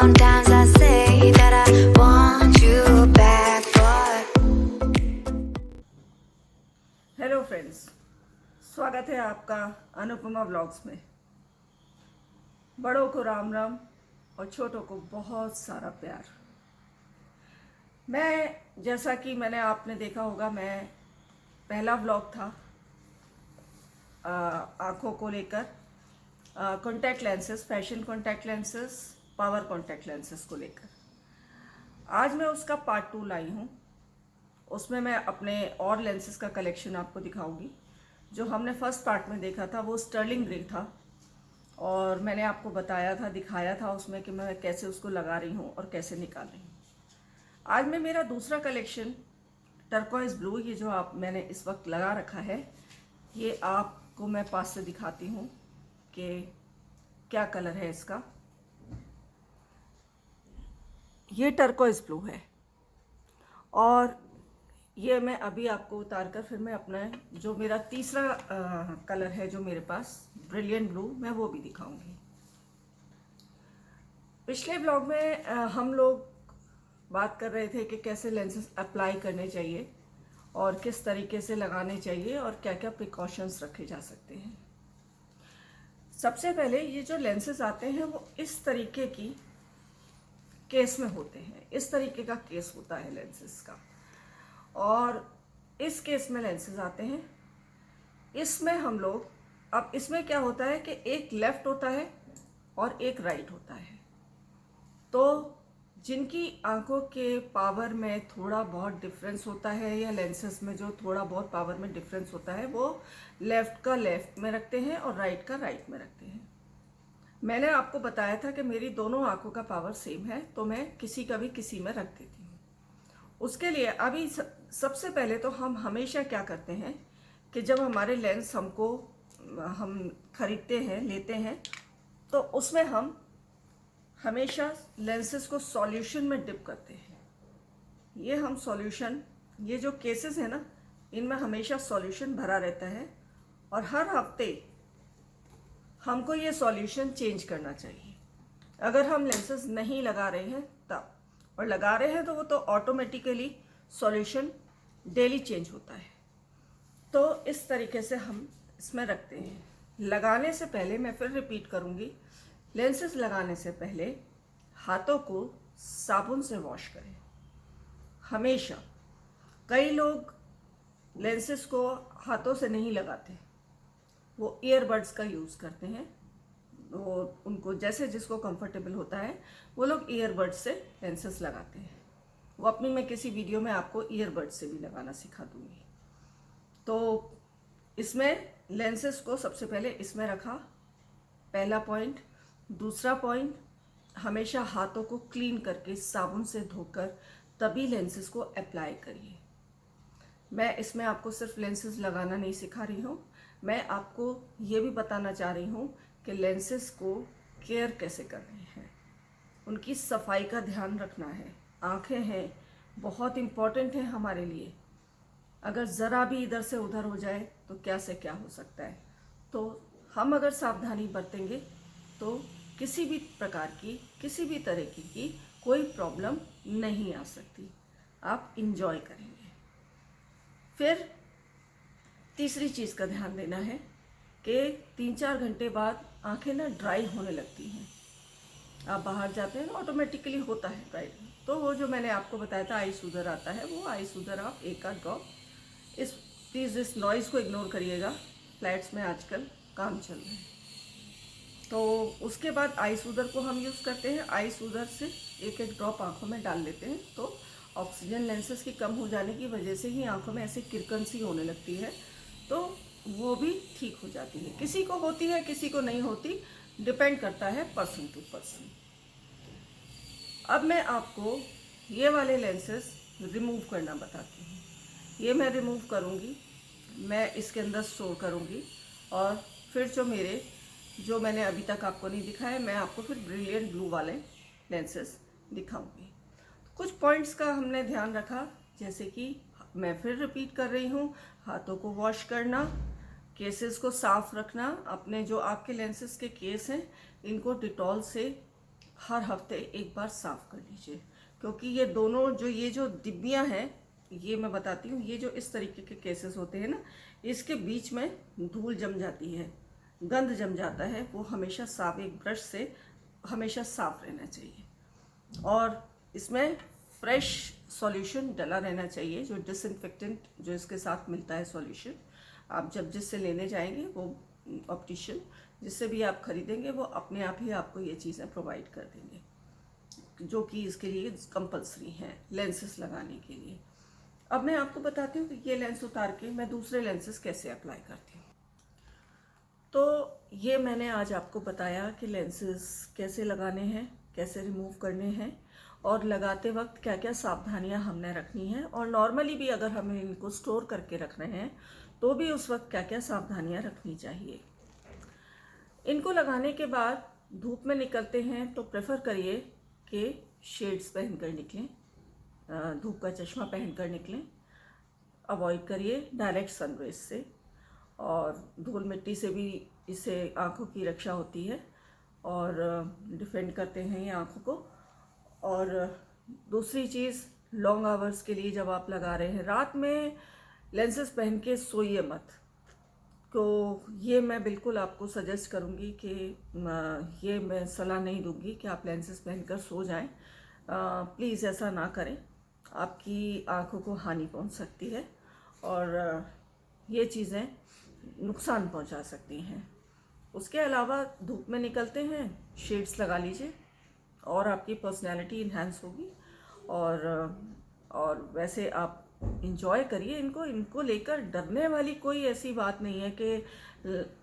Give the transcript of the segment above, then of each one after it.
Sometimes I say that I want you back, but hello friends, स्वागत है आपका Anupama vlogs में। बड़ों को राम राम और छोटों को बहुत सारा प्यार। मैं जैसा कि मैंने आपने देखा होगा, मैं पहला व्लॉग था आँखों को लेकर, contact lenses, fashion contact lenses, power contact lenses को लेकर। आज मैं उसका पार्ट 2 लाई हूँ। उसमें मैं अपने और लेंसेज का कलेक्शन आपको दिखाऊंगी। जो हमने फर्स्ट पार्ट में देखा था वो स्टर्लिंग ग्रे था, और मैंने आपको बताया था, दिखाया था उसमें कि मैं कैसे उसको लगा रही हूँ और कैसे निकाल रही हूँ। आज मैं मेरा दूसरा कलेक्शन टर्कोइज ब्लू, ये जो आप मैंने इस वक्त लगा रखा है, ये आपको मैं पास से दिखाती हूँ कि क्या कलर है इसका। ये टर्कोइज ब्लू है, और ये मैं अभी आपको उतार कर फिर मैं अपना जो मेरा तीसरा कलर है जो मेरे पास ब्रिलियंट ब्लू, मैं वो भी दिखाऊंगी। पिछले ब्लॉग में हम लोग बात कर रहे थे कि कैसे लेंसेज अप्लाई करने चाहिए और किस तरीके से लगाने चाहिए और क्या क्या प्रिकॉशंस रखे जा सकते हैं। सबसे पहले ये जो लेंसेज आते हैं वो इस तरीके की केस में होते हैं, इस तरीके का केस होता है लेंसेज का, और इस केस में लेंसेज आते हैं। इसमें हम लोग, अब इसमें क्या होता है कि एक लेफ्ट होता है और एक राइट होता है। तो जिनकी आंखों के पावर में थोड़ा बहुत डिफरेंस होता है, या लेंसेज में जो थोड़ा बहुत पावर में डिफरेंस होता है, वो लेफ्ट का लेफ्ट में रखते हैं और राइट का राइट में रखते हैं। मैंने आपको बताया था कि मेरी दोनों आंखों का पावर सेम है, तो मैं किसी का भी किसी में रख देती हूँ। उसके लिए अभी सबसे पहले तो हम हमेशा क्या करते हैं कि जब हमारे लेंस हम खरीदते हैं, लेते हैं, तो उसमें हम हमेशा लेंसेज को सॉल्यूशन में डिप करते हैं। ये हम सॉल्यूशन, ये जो केसेस है ना, इनमें हमेशा सॉल्यूशन भरा रहता है, और हर हफ्ते हमको ये सॉल्यूशन चेंज करना चाहिए। अगर हम लेंसेज नहीं लगा रहे हैं तब, और लगा रहे हैं तो वो तो ऑटोमेटिकली सॉल्यूशन डेली चेंज होता है। तो इस तरीके से हम इसमें रखते हैं। लगाने से पहले मैं फिर रिपीट करूँगी, लेंसेज लगाने से पहले हाथों को साबुन से वॉश करें हमेशा। कई लोग लेंसेज को हाथों से नहीं लगाते, वो ईयरबड्स का यूज़ करते हैं। वो उनको जैसे जिसको कंफर्टेबल होता है वो लोग ईयरबड्स से लेंसेज लगाते हैं। वो अपनी मैं किसी वीडियो में आपको ईयरबड्स से भी लगाना सिखा दूँगी। तो इसमें लेंसेज को सबसे पहले इसमें रखा, पहला पॉइंट। दूसरा पॉइंट, हमेशा हाथों को क्लीन करके साबुन से धोकर तभी लेंसेज को अप्लाई करिए। मैं इसमें आपको सिर्फ लेंसेज लगाना नहीं सिखा रही हूँ, मैं आपको ये भी बताना चाह रही हूँ कि लेंसेज को केयर कैसे करनी है, उनकी सफाई का ध्यान रखना है। आँखें हैं, बहुत इम्पॉर्टेंट है हमारे लिए। अगर ज़रा भी इधर से उधर हो जाए तो क्या से क्या हो सकता है। तो हम अगर सावधानी बरतेंगे तो किसी भी प्रकार की, किसी भी तरह की कोई प्रॉब्लम नहीं आ सकती। आप इंजॉय करेंगे। फिर तीसरी चीज़ का ध्यान देना है कि 3-4 घंटे बाद आंखें ना ड्राई होने लगती हैं। आप बाहर जाते हैं ना, ऑटोमेटिकली होता है ड्राई। तो वो जो मैंने आपको बताया था आई सूजर आता है, वो आई सूजर आप एक आध ड्रॉप, प्लीज़ इस नॉइज़ को इग्नोर करिएगा, फ्लैट्स में आजकल काम चल रहे हैं। तो उसके बाद आई सूजर को हम यूज़ करते हैं। आई सूजर से एक एक ड्रॉप आँखों में डाल लेते हैं, तो ऑक्सीजन लेंसेज की कम हो जाने की वजह से ही आँखों में ऐसे किरकन सी होने लगती है, तो वो भी ठीक हो जाती है। किसी को होती है, किसी को नहीं होती, डिपेंड करता है पर्सन टू पर्सन। अब मैं आपको ये वाले लेंसेज रिमूव करना बताती हूँ। ये मैं रिमूव करूँगी, मैं इसके अंदर स्टोर करूँगी, और फिर जो मैंने अभी तक आपको नहीं दिखाया, मैं आपको फिर ब्रिलियंट ब्लू वाले लेंसेज दिखाऊंगी। कुछ पॉइंट्स का हमने ध्यान रखा, जैसे कि मैं फिर रिपीट कर रही हूँ, हाथों को वॉश करना, केसेस को साफ रखना। अपने जो आपके लेंसेज के केस हैं, इनको डिटॉल से हर हफ्ते एक बार साफ़ कर लीजिए, क्योंकि ये दोनों जो डिब्बियाँ हैं, ये मैं बताती हूँ, ये जो इस तरीके के केसेस होते हैं ना, इसके बीच में धूल जम जाती है, गंद जम जाता है, वो हमेशा साफ एक ब्रश से हमेशा साफ रहना चाहिए। और इसमें फ्रेश सॉल्यूशन डला रहना चाहिए, जो डिसइंफेक्टेंट जो इसके साथ मिलता है सॉल्यूशन, आप जब जिससे लेने जाएंगे वो ऑप्टिशियन जिससे भी आप खरीदेंगे वो अपने आप ही आपको ये चीज़ें प्रोवाइड कर देंगे, जो कि इसके लिए कंपलसरी हैं लेंसेस लगाने के लिए। अब मैं आपको बताती हूँ कि ये लेंस उतार के मैं दूसरे लेंसेस कैसे अप्लाई करती हूँ। तो ये मैंने आज आपको बताया कि लेंसेस कैसे लगाने हैं, कैसे रिमूव करने हैं, और लगाते वक्त क्या क्या सावधानियां हमने रखनी है, और नॉर्मली भी अगर हमें इनको स्टोर करके रख रहे हैं तो भी उस वक्त क्या क्या सावधानियां रखनी चाहिए। इनको लगाने के बाद धूप में निकलते हैं तो प्रेफर करिए कि शेड्स पहन कर निकलें, धूप का चश्मा पहन कर निकलें। अवॉइड करिए डायरेक्ट सनरेज से, और धूल मिट्टी से भी इससे आँखों की रक्षा होती है और डिफेंड करते हैं ये आँखों को। और दूसरी चीज़, लॉन्ग आवर्स के लिए जब आप लगा रहे हैं, रात में लेंसेस पहन के सोइए मत। तो ये मैं बिल्कुल आपको सजेस्ट करूँगी कि ये मैं सलाह नहीं दूँगी कि आप लेंसेस पहनकर सो जाएं। प्लीज़ ऐसा ना करें, आपकी आँखों को हानि पहुँच सकती है और ये चीज़ें नुकसान पहुँचा सकती हैं। उसके अलावा धूप में निकलते हैं, शेड्स लगा लीजिए और आपकी पर्सनैलिटी इन्हांस होगी। और वैसे आप इंजॉय करिए इनको लेकर डरने वाली कोई ऐसी बात नहीं है कि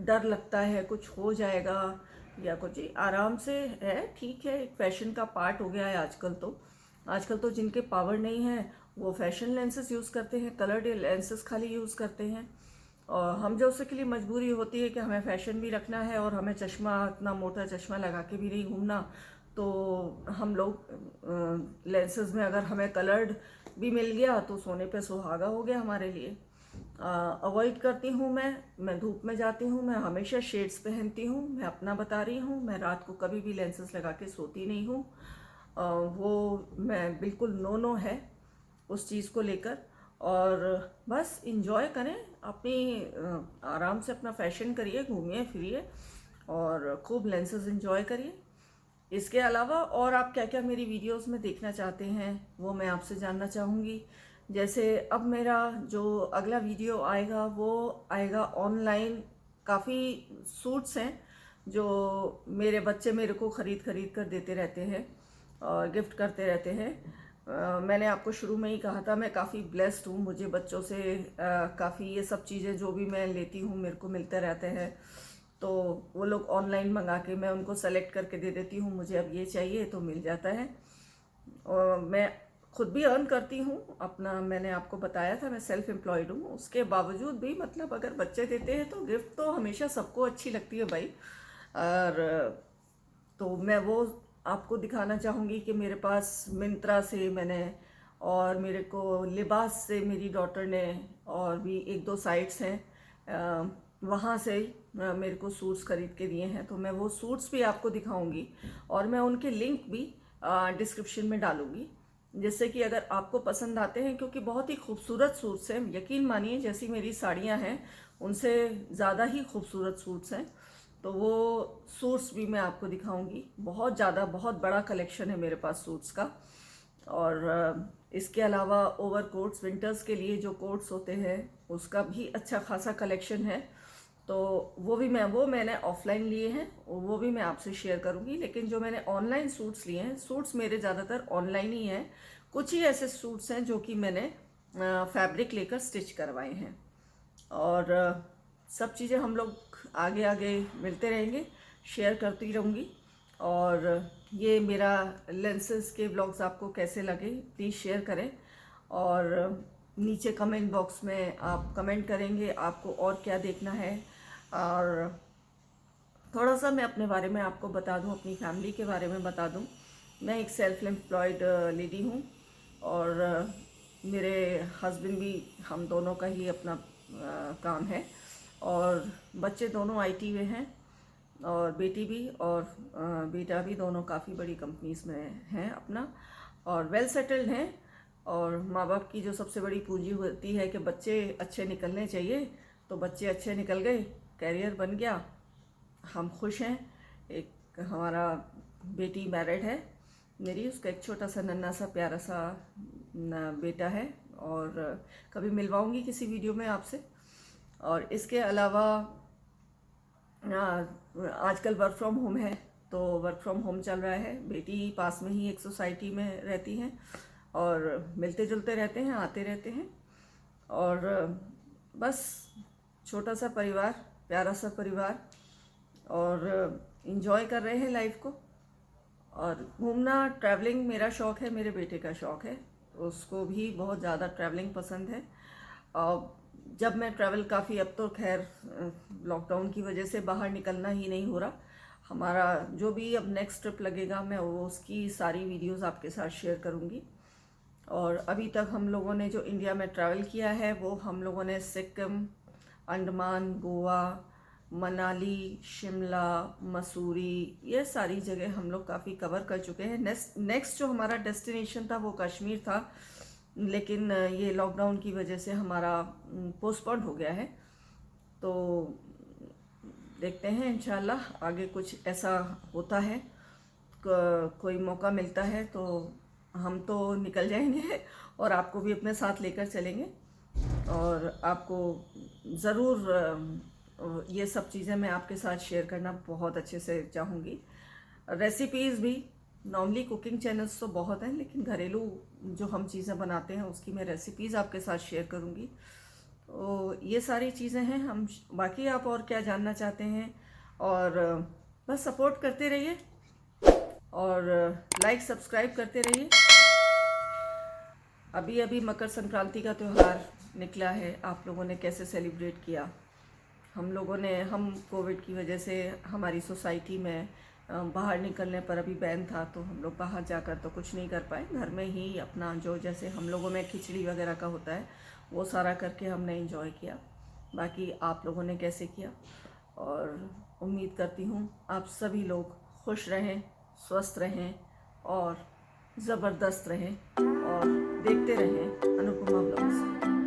डर लगता है कुछ हो जाएगा या कुछ। आराम से है, ठीक है, एक फैशन का पार्ट हो गया है आजकल तो जिनके पावर नहीं है वो फैशन लेंसेज यूज़ करते हैं, कलर्ड लेंसेज खाली यूज़ करते हैं। और हम जो उसके लिए मजबूरी होती है कि हमें फ़ैशन भी रखना है और हमें चश्मा, इतना मोटा चश्मा लगा के भी नहीं घूमना, तो हम लोग लेंसेज में अगर हमें कलर्ड भी मिल गया तो सोने पे सुहागा हो गया हमारे लिए। अवॉइड करती हूँ मैं धूप में जाती हूँ, मैं हमेशा शेड्स पहनती हूँ। मैं अपना बता रही हूँ, मैं रात को कभी भी लेंसेज लगा के सोती नहीं हूँ। वो मैं बिल्कुल नो है उस चीज़ को लेकर। और बस इंजॉय करें, अपनी आराम से अपना फैशन करिए, घूमिए फिरिए और खूब लेंसेज इंजॉय करिए। इसके अलावा और आप क्या क्या मेरी वीडियोस में देखना चाहते हैं वो मैं आपसे जानना चाहूँगी। जैसे अब मेरा जो अगला वीडियो आएगा वो आएगा ऑनलाइन। काफ़ी सूट्स हैं जो मेरे बच्चे मेरे को ख़रीद कर देते रहते हैं और गिफ्ट करते रहते हैं। मैंने आपको शुरू में ही कहा था, मैं काफ़ी ब्लेस्ड हूँ, मुझे बच्चों से काफ़ी ये सब चीज़ें जो भी मैं लेती हूँ मेरे को मिलते रहते हैं। तो वो लोग ऑनलाइन मंगा के मैं उनको सेलेक्ट करके दे देती हूँ, मुझे अब ये चाहिए तो मिल जाता है। और मैं खुद भी अर्न करती हूँ अपना, मैंने आपको बताया था मैं सेल्फ एम्प्लॉयड हूँ। उसके बावजूद भी मतलब अगर बच्चे देते हैं तो गिफ्ट तो हमेशा सबको अच्छी लगती है भाई। और तो मैं वो आपको दिखाना चाहूँगी कि मेरे पास मिंत्रा से मैंने, और मेरे को लिबास से मेरी डॉटर ने, और भी एक दो साइट्स हैं वहाँ से मेरे को सूट्स खरीद के दिए हैं। तो मैं वो सूट्स भी आपको दिखाऊंगी और मैं उनके लिंक भी डिस्क्रिप्शन में डालूंगी, जिससे कि अगर आपको पसंद आते हैं, क्योंकि बहुत ही खूबसूरत सूट्स हैं, यकीन मानिए जैसी मेरी साड़ियाँ हैं उनसे ज़्यादा ही खूबसूरत सूट्स हैं। तो वो सूट्स भी मैं आपको दिखाऊंगी। बहुत बड़ा कलेक्शन है मेरे पास सूट्स का। और इसके अलावा ओवर कोट्स, विंटर्स के लिए जो कोट्स होते हैं उसका भी अच्छा खासा कलेक्शन है। तो वो मैंने ऑफलाइन लिए हैं, वो भी मैं आपसे शेयर करूंगी। लेकिन जो मैंने ऑनलाइन सूट्स लिए हैं, सूट्स मेरे ज़्यादातर ऑनलाइन ही हैं। कुछ ही ऐसे सूट्स हैं जो कि मैंने फैब्रिक लेकर स्टिच करवाए हैं। और सब चीज़ें हम लोग आगे आगे मिलते रहेंगे, शेयर करती रहूँगी। और ये मेरा लेंसेज के व्लॉग्स आपको कैसे लगे प्लीज़ शेयर करें, और नीचे कमेंट बॉक्स में आप कमेंट करेंगे आपको और क्या देखना है। और थोड़ा सा मैं अपने बारे में आपको बता दूं, अपनी फैमिली के बारे में बता दूं। मैं एक सेल्फ एम्प्लॉयड लेडी हूं और मेरे हस्बैंड भी, हम दोनों का ही अपना काम है और बच्चे दोनों आईटी में हैं। और बेटी भी और बेटा भी, दोनों काफ़ी बड़ी कंपनीज में हैं अपना, और वेल सेटल्ड हैं। और माँ बाप की जो सबसे बड़ी पूंजी होती है कि बच्चे अच्छे निकलने चाहिए, तो बच्चे अच्छे निकल गए, कैरियर बन गया, हम खुश हैं। एक हमारा बेटी मैरिड है मेरी, उसका एक छोटा सा नन्हा सा प्यारा सा बेटा है, और कभी मिलवाऊंगी किसी वीडियो में आपसे। और इसके अलावा आजकल वर्क फ्रॉम होम है, तो वर्क फ्रॉम होम चल रहा है। बेटी पास में ही एक सोसाइटी में रहती हैं और मिलते जुलते रहते हैं, आते रहते हैं। और बस छोटा सा परिवार, प्यारा सा परिवार, और इन्जॉय कर रहे हैं लाइफ को। और घूमना, ट्रैवलिंग मेरा शौक़ है, मेरे बेटे का शौक़ है, उसको भी बहुत ज़्यादा ट्रैवलिंग पसंद है। और जब मैं ट्रैवल काफ़ी, अब तो खैर लॉकडाउन की वजह से बाहर निकलना ही नहीं हो रहा हमारा, जो भी अब नेक्स्ट ट्रिप लगेगा मैं वो उसकी सारी वीडियोस आपके साथ शेयर करूँगी। और अभी तक हम लोगों ने जो इंडिया में ट्रैवल किया है वो हम लोगों ने सिक्किम, अंडमान, गोवा, मनाली, शिमला, मसूरी, ये सारी जगह हम लोग काफ़ी कवर कर चुके हैं। नेक्स्ट जो हमारा डेस्टिनेशन था वो कश्मीर था, लेकिन ये लॉकडाउन की वजह से हमारा पोस्टपोन हो गया है। तो देखते हैं इंशाल्लाह आगे कुछ ऐसा होता है, कोई मौका मिलता है तो हम तो निकल जाएंगे और आपको भी अपने साथ लेकर चलेंगे। और आपको ज़रूर ये सब चीज़ें मैं आपके साथ शेयर करना बहुत अच्छे से चाहूँगी। रेसिपीज़ भी, नॉर्मली कुकिंग चैनल्स तो बहुत हैं, लेकिन घरेलू जो हम चीज़ें बनाते हैं उसकी मैं रेसिपीज़ आपके साथ शेयर करूँगी। तो ये सारी चीज़ें हैं। हम बाकी आप और क्या जानना चाहते हैं, और बस सपोर्ट करते रहिए और लाइक सब्सक्राइब करते रहिए। अभी अभी मकर संक्रांति का त्यौहार निकला है, आप लोगों ने कैसे सेलिब्रेट किया? हम कोविड की वजह से हमारी सोसाइटी में बाहर निकलने पर अभी बैन था, तो हम लोग बाहर जाकर तो कुछ नहीं कर पाए। घर में ही अपना जो जैसे हम लोगों में खिचड़ी वगैरह का होता है वो सारा करके हमने एंजॉय किया। बाकी आप लोगों ने कैसे किया? और उम्मीद करती हूँ आप सभी लोग खुश रहें, स्वस्थ रहें और ज़बरदस्त रहें, और देखते रहें अनुपमा ब्लॉग्स।